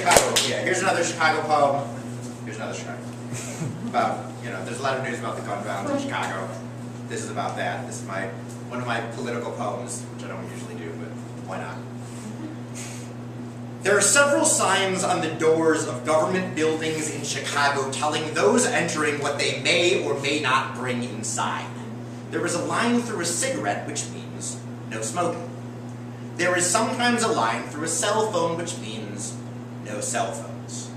Chicago. Yeah, here's another Chicago poem. Here's another Chicago. About, there's a lot of news about the gun violence in Chicago. This is about that. This is one of my political poems, which I don't usually do, but why not? There are several signs on the doors of government buildings in Chicago telling those entering what they may or may not bring inside. There is a line through a cigarette, which means no smoking. There is sometimes a line through a cell phone, which means no cell phones.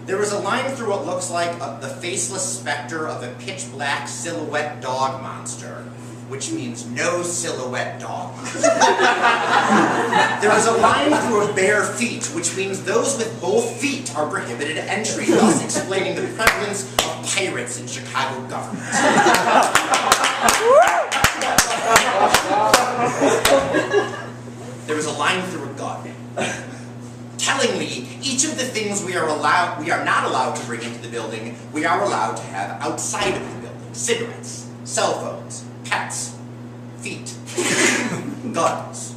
There is a line through what looks like the faceless specter of a pitch-black silhouette dog monster, which means no silhouette dog monster. There is a line through a bare feet, which means those with both feet are prohibited entry, thus explaining the prevalence of pirates in Chicago government. There is a line through a gun. Tellingly, each of the things we are not allowed to bring into the building, we are allowed to have outside of the building. Cigarettes, cell phones, pets, feet, guns.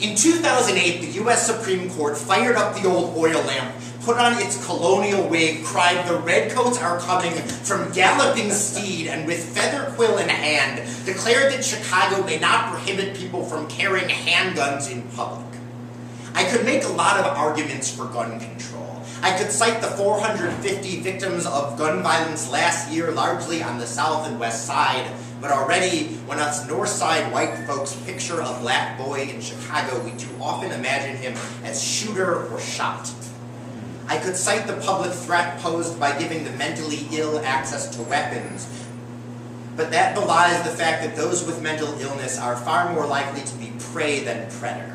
In 2008, the U.S. Supreme Court fired up the old oil lamp, put on its colonial wig, cried, "The redcoats are coming," from galloping steed, and with feather quill in hand, declared that Chicago may not prohibit people from carrying handguns in public. I could make a lot of arguments for gun control. I could cite the 450 victims of gun violence last year, largely on the south and west side, but already, when us north side white folks picture a black boy in Chicago, we too often imagine him as shooter or shot. I could cite the public threat posed by giving the mentally ill access to weapons, but that belies the fact that those with mental illness are far more likely to be prey than predator.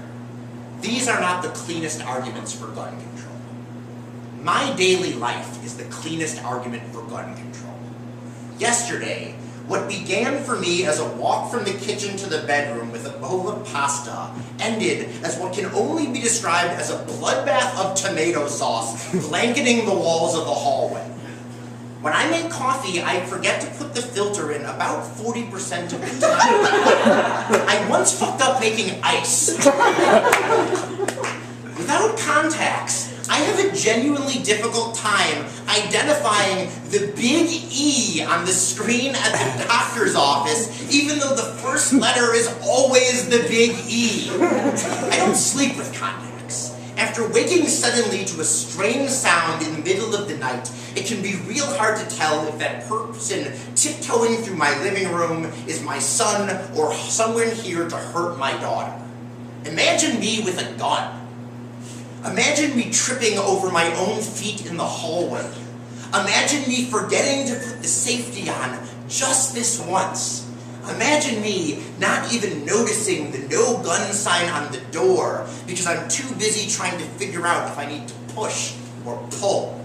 These are not the cleanest arguments for gun control. My daily life is the cleanest argument for gun control. Yesterday, what began for me as a walk from the kitchen to the bedroom with a bowl of pasta ended as what can only be described as a bloodbath of tomato sauce blanketing the walls of the hallway. When I make coffee, I forget to put the filter in about 40% of the time. I once fucked up making ice. Without contacts, I have a genuinely difficult time identifying the big E on the screen at the doctor's office, even though the first letter is always the big E. I don't sleep with contacts. After waking suddenly to a strange sound in the middle of the night, it can be real hard to tell if that person tiptoeing through my living room is my son or someone here to hurt my daughter. Imagine me with a gun. Imagine me tripping over my own feet in the hallway. Imagine me forgetting to put the safety on just this once. Imagine me not even noticing the no gun sign on the door because I'm too busy trying to figure out if I need to push or pull.